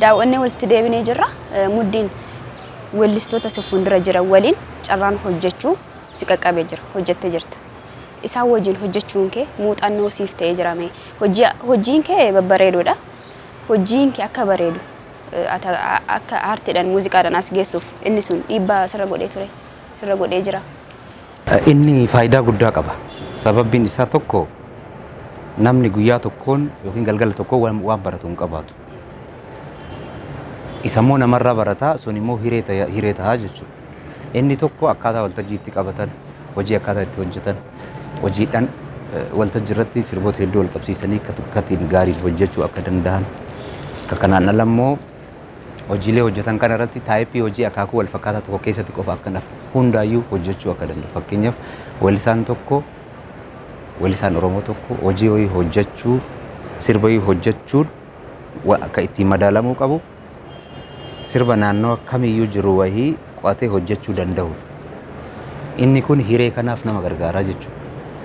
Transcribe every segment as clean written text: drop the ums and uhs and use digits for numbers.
daawwanne walitti deebinee jirra. Muddiin weellistoota si fuuldura jira waliin carraan hojjechuu si qaqqabee jira. Hojjettee jirta. Isaan wajjin hojjechuun kee muuxannoo siif ta'ee jirame. Hojiin kee babbareedoodha. Hojiin kee akka bareedu akka aartiidhaan muuziqaadhaan as geessuuf inni sun dhiibbaa sirra godhee ture. Sirra godhee jira. Inni faayidaa guddaa qaba. Sababbiin isaa tokko namni guyyaa tokkoon yookiin galgala tokkoon waan baratu hin qabaatu. Isa immoo namarraa barataa sun immoo hiree tahaa jechuudha. Inni tokko akkaataa waltajjiitti qabatan, hojii akkaataa itti hojjetan, hojiidhaan waltajjii irratti sirboota hedduu wal qabsiisanii kattiin gaarii hojjechuu akka danda'an. Kanaan ala immoo hojiilee hojjetan kana irratti taayippii hojii akaakuu wal fakkaataa tokko keessatti qofa akka naaf hundaayyuu hojjechuu akka danda'u. Fakkeenyaaf weellisaan Oromoo tokko hojii wayii hojjechuuf sirba wayii hojjechuun akka ittiin madaalamuu qabu sirba naannoo kamiyyuu jiru wayii qo'atee hojjechuu danda'u. Inni kun hiree kanaaf nama gargaaraa jechuudha.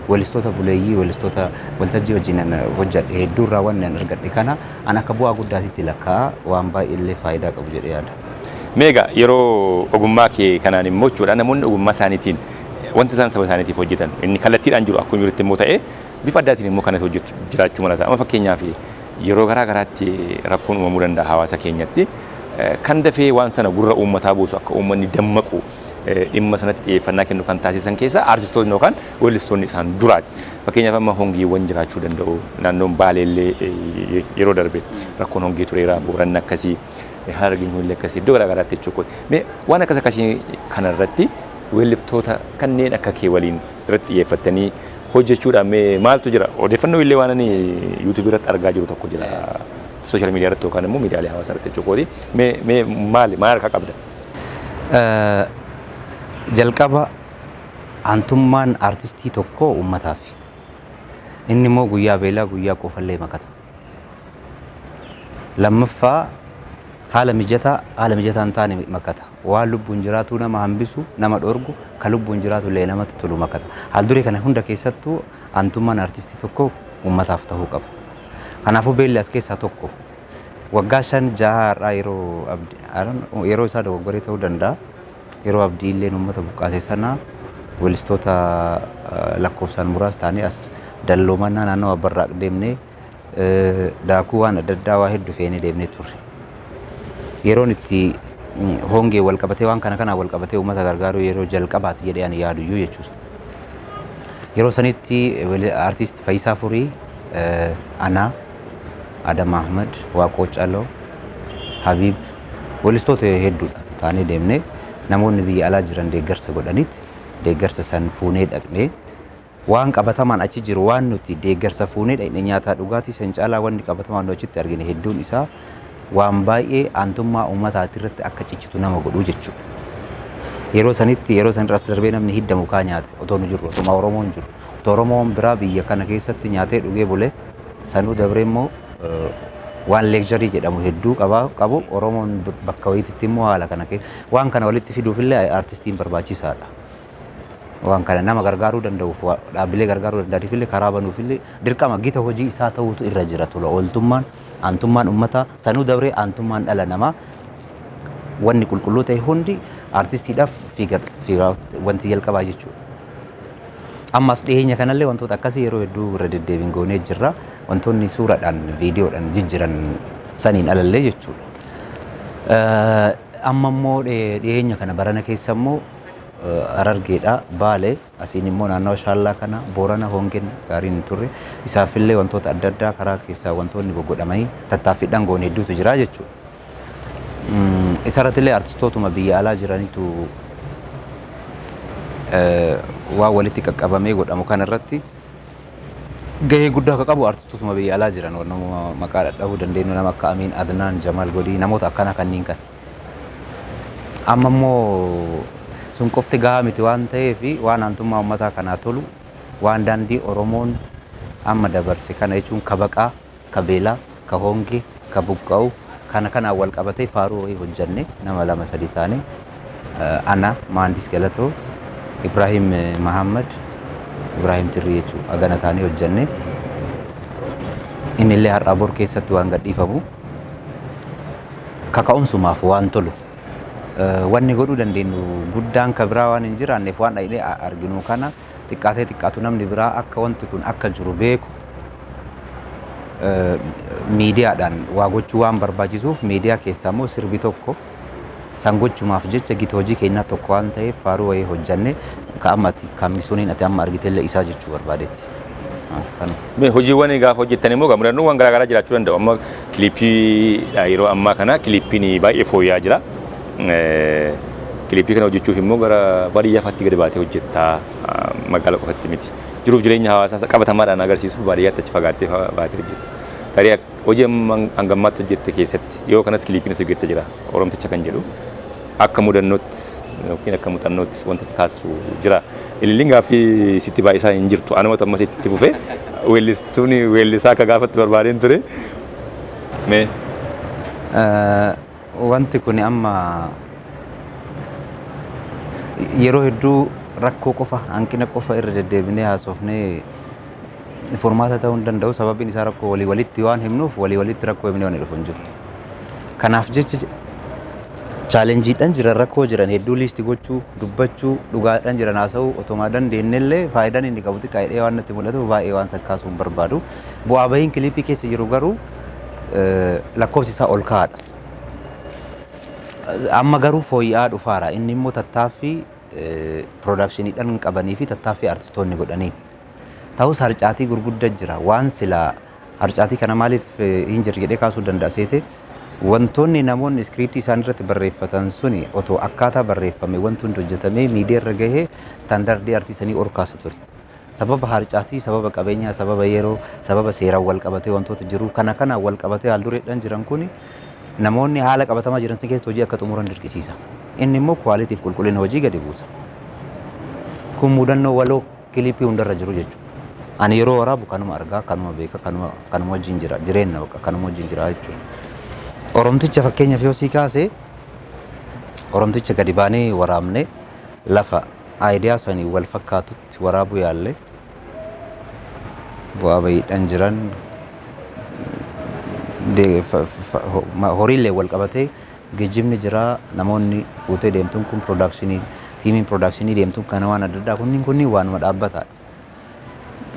Weellistoota buleeyyii weellistoota waltajjii wajjin hojjedhe hedduu irraa waan argadhe kana an akka bu'aa guddaatitti lakkaa waan baay'ee faayidaa qabu jedhee yaada. Meegaa yeroo ogummaa kee kanaan immoo jechuudha namoonni ogummaa isaaniitiin wanti isaan saba isaaniitiif hojjetan inni kallattiidhaan jiru akkuma jirutti immoo ta'ee bifa addaatiin immoo kanas hojjetu jiraachuu malata. Amma fakkeenyaaf yeroo garaa garaatti rakkoon uumamuu danda'a hawaasa keenyatti kan dafee waan sana gurra uummataa buusu akka uummanni dammaqu dhimma sanatti xiyyeeffannaa kennu kan taasisan keessa aartistoonni yookaan weellistoonni isaan duraati. Fakkeenyaaf amma hongiiwwan jiraachuu danda'u naannoon Baaleellee yeroo darbe rakkoon hongii tureera Booranni akkasii Harargeen illee akkasii iddoo garaa garaatti jechuudha. Mee waan akkasii kanarratti weelliftoota kanneen akka kee waliin irratti xiyyeeffattanii hojjechuudhaan mee maaltu jira? Odeeffannoo illee waan ani YouTube irratti argaa jiru tokko jira. Social media irratti yookaan immoo miidiyaalee hawaasaa irratti jechuudha. Mee maal harkaa qabda? Jalqaba aantummaan aartistii tokko uummataaf. Inni immoo guyyaa beelaa guyyaa qofallee makata. Lammaffaa haala mijataan taane makata. Waan lubbuun jiraatu nama hambisu, nama dhorgu, kan lubbuun jiraatu illee namatti tolu makata. Haal duree kana hunda keessattuu aantummaan aartistii tokko uummataaf ta'uu qaba. Kanaafuu beelli as keessaa tokko. Waggaa 5-6 yeroo isaa dogoggoree ta'uu danda'a. Yeroo abdii illee uummata buqqaasee sana weellistoota lakkoofsaan muraasa ta'anii as dalloomannaa naannoo abbarraa deemnee daakuu waan adda addaa waa hedduu feenee deemnee turre. Yeroon itti hongee wal qabatee waan kanaan wal qabatee uummata gargaaruu yeroo jalqabaati jedhee ani yaaduyyuu jechuudha. Yeroo sanitti aartist Faayisaa Furii, Anaa, Adam Ahmed, Waaqoo Caloo, Habiib weellistoota hedduudha taanee deemnee namoonni biyya alaa jiran deeggarsa godhanitti deeggarsa san fuunee dhaqnee waan qabatamaan achi jiru waan nuti deeggarsa fuunee dhaqnee nyaataa dhugaatii san caalaa wanni qabatamaan achitti argine hedduun isaa waan baay'ee aantummaa uummataati irratti akka ciccitu nama godhuu jechuudha. Yeroo sanirra as darbee namni hidda mukaa nyaate otoo nu jiru otoo Oromoon jiru otoo Oromoon biraa biyya kana keessatti nyaatee dhugee bulee sanuu dabree immoo waan leekjarii jedhamu hedduu qabu Oromoon bakka wayiitti immoo haala kana keessa waan kana walitti fiduufillee aartistiin barbaachisaadha. Waan kana nama gargaaruu danda'uuf dhaabbilee gargaaruu danda'aniifillee karaa banuufillee dirqama gita hojii isaa ta'uutu irra jira tola ooltummaan aantummaan uummataa sanuu dabree aantummaan dhala namaa wanni qulqulluu ta'e hundi aartistiidhaaf fiigaa wanti jalqabaa jechuudha. Ammas dhiyeenya kanallee wantoota akkasii yeroo hedduu irra deddeebiin goonee jirra. Wantoonni suuraadhaan viidiyoodhaan jijjiiran saniin alallee jechuudha. Amma immoo dhiyeenya kana barana keessa immoo Harargeedha Baalee asiin immoo naannoo Shaallaa kana Boorana hongeen gaariin turre isaafillee wantoota adda addaa karaa keessaa wantoonni goggodhamanii tattaaffiidhaan goone hedduutu jira jechuudha. Isarrattillee aartistootuma biyya alaa jiranitu waa walitti qaqqabamee godhamu kanarratti gahee guddaa akka qabu aartistootuma biyya alaa jiran nama maqaa dhahuu dandeenyu nama akka Amiin Adnaan Jamaal Godii namoota akkana kanneen kan. Amma immoo sun qofti gahaa miti waan ta'eef waan aantummaa uummataa kanaa tolu waan daandii Oromoon amma dabarse kana jechuun kabaqaa, kabeelaa, ka hongee, ka buqqa'u kanaan wal qabatee faaruu wayii hojjenne nama 2-3 taane ana Maandis Galatoo, Ibrahim Muhammad, Ibrahim Tirri jechuudha agana taanee hojjenne inni illee har'a bor keessatti waan gadhiifamu kaka'umsumaaf waan tolu wanni godhuu dandeenyu guddaan ka biraa waan hin jiraanneef waan dhaqnee arginu kana xiqqaatu namni biraa akka wanti kun akka jiru beeku miidiyaadhaan waa gochuu waan barbaachisuuf miidiyaa keessaa immoo sirbi tokko san gochumaaf jecha gita hojii keenyaa tokko waan ta'eef faaruu wayii hojjanne ka ammati kammisuuniin ati amma argitellee isaa jechuu barbaadetti. Mee hojiiwwan gaafa hojjettan immoo gammadannoo waan garaagaraa jiraachuu danda'u. Amma kilipii yeroo ammaa kana kilipiin baay'ee fooyya'aa jira. Kilipii kana hojjechuuf immoo gara baadiyyaatti gadi baatee hojjettaa magaalaa qofatti miti. Jiruuf jireenya hawaasaa qabatamaadhaan agarsiisuuf baadiyyaatti achi fagaattee baatee hojjetta. Tarii hojii hangammaatti hojjette keessatti yoo kanas kilipiin hojjette jira Oromticha kan jedhu akka mudannootti yookiin akka muuxannootti wanta kaastu jira. Ililliin gaaffii sitti baay'isaa hin jirtu. Anumatu amma sitti fufee weellistuun weellisaa akka gaafatti barbaadeen ture. Mee wanti kun amma yeroo hedduu rakkoo qofa hanqina qofa irra deddeebinee haasofnee furmaata ta'uu hin danda'u. Sababiin isaa rakkoo walii walitti waan himnuuf walii walitti rakkoo himnee waan dhufu hin jiru. Kanaaf jecha chaalenjiidhaan jiran rakkoo jiran hedduu liisti gochuu dubbachuu dhugaadhaan jiran haasa'uu otomaa dandeenyellee faayidaan inni qabu xiqqaadhee waan natti mul'atu baay'ee waan sakkaasuu hin barbaadu. Bu'aa bahiin kilipii keessa jiru garuu lakkoofsi isaa ol ka'aadha. Amma garuu fooyya'aa dhufaara. Inni immoo tattaaffii piroodaakshiniidhaan qabanii fi tattaaffii artistoonni godhanii. Ta'us harcaatii gurguddaa jira. Waan silaa harcaatii kana maaliif hin jirre jedhee kaasuu danda'a seete wantoonni namoonni iskiriiptii isaan irratti barreeffatan suni otoo akkaataa barreeffame wanti hundi hojjetamee miidiyaa irra gahee istaandardii artiisanii ol kaasu ture. Sababa harcaatii, sababa qabeenyaa, sababa yeroo, sababa seeraan wal qabatee wantoota jiru kana wal qabatee haal dureedhaan jiran kuni namoonni haala qabatamaa jiran san keessatti hojii akka xumuran dirqisiisa. Inni immoo kwaalitiif qulqullina hojii gadi buusa. Kun mudannoo waloo kilipii hundarra jiru jechuudha. Ani yeroo waraabu kanuma argaa, kanuma beeka, kanuma wajjin jira, jireenya bakka kanuma wajjin jira jechuudha. Oromticha fakkeenyaaf yoo sii kaase Oromticha gadi baanee waraabne lafa aayidiyaa sanii wal fakkaatutti waraabuu yaalle bu'aa bayiidhaan jiran horiillee wal qabatee geejjibni jira namoonni fuutee deemtuun kun piroodakshinii tiimiin piroodakshinii deemtuun kana waan adda addaa kunniin waanuma dhaabbataadha.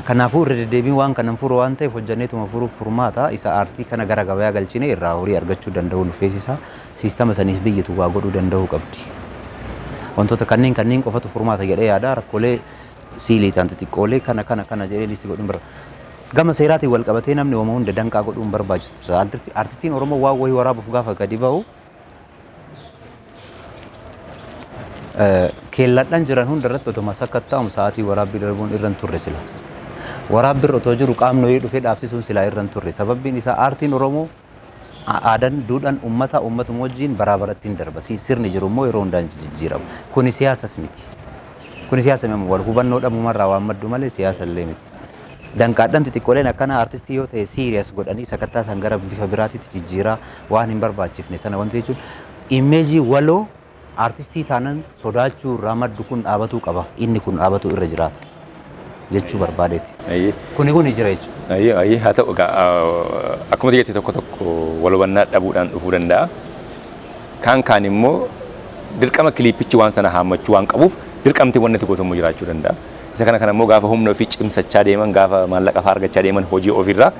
Kanaafuu irra deddeebiin waan kanan furu waan ta'eef hojjanneetuma furuuf furmaata isa aartii kana gara gabayaa galchine irraa horii argachuu danda'u nu feesisa siistama saniif biyyatu waa godhuu danda'uu qabdi. Wantoota kanneen qofatu furmaata jedhee yaada rakkoolee siiliitaan xixiqqoolee kana jedhee listi godhuun bara. Gama seeraatiin wal qabatee namni uumama hunda danqaa godhuun barbaachisu. Artistiin Oromoo waa wayii waraabuuf gaafa gadi ba'u keelladhaan jiran hunda irratti otoma sakkattaa'um sa'aatii waraabbii darbuun irra hin turre sila. Waraabbiin otoo jiru qaamni wayii dhufee dhaabsisuun silaa irra hin turre. Sababbiin isaa aartiin Oromoo aadaan duudhaan uummatuma wajjin baraa baratti hin darba. Sirni jiru immoo yeroo hundaan jijjiirama. Kuni siyaasas miti. Kuni siyaasa miti wal hubannoo dhabumarraa waan maddu malee siyaasa illee miti. Danqaadhaan xixiqqooleen akkana artistii yoo ta'e siiriyas godhanii sakattaa san gara bifa biraatitti jijjiiraa waan hin barbaachifne sana wanti jechuun imeejii waloo artistii taanan sodaachuu irraa maddu kun dhaabatuu qaba. Inni kun dhaabatuu irra jiraata jechuu barbaadeeti. Kuni jira jechuudha. Haa ta'u akkuma jette tokko wal hubannaa dhabuudhaan dhufuu danda'a. Kaan immoo dirqama kiliipichi waan sana haammachuu waan qabuuf dirqamti wanti gootamu jiraachuu danda'a. Isa kana immoo gaafa humna ofii cimsachaa deeman gaafa maallaqa fa'aa argachaa deeman hojii ofirraa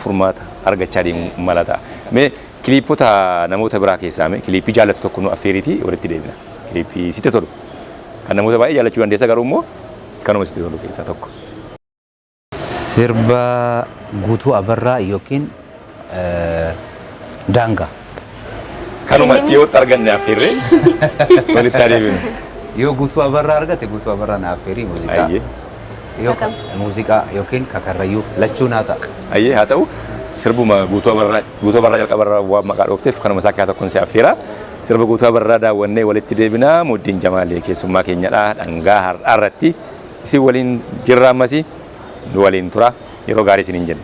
furmaata argachaa deemu mala ta'a. Mee kiliipota namoota biraa keessaa kiliipii jaallatu tokko nu affeeriitii walitti deebina. Kiliipii sitti tolu. Kan namoota baay'ee jaallachuu dandeessa garuu immoo kanuma sitti tolu keessaa tokko. Sirba Guutuu Abarraa yookiin Daangaa. Kanuma dhiyootti arganne affeerree walitti adeeminu. Yoo Guutuu Abarraa argate Guutuu Abarraa na affeerii muuziqaa. Muuziqaa yookiin kakarrayyuu lachuu naa ta'a. Ayyee haa ta'u sirbuma Guutuu Abarraa jalqabarraa waan maqaa dhoofteef kanuma isaa keessaa tokkoon si affeera. Sirba Guutuu Abarraa daawwannee walitti deebina. Muddiin Jamaalee keessummaa keenyadha. Dhangaa har'aarratti isin waliin jirra ammasii nu waliin tura yeroo gaarii isiniin jenna.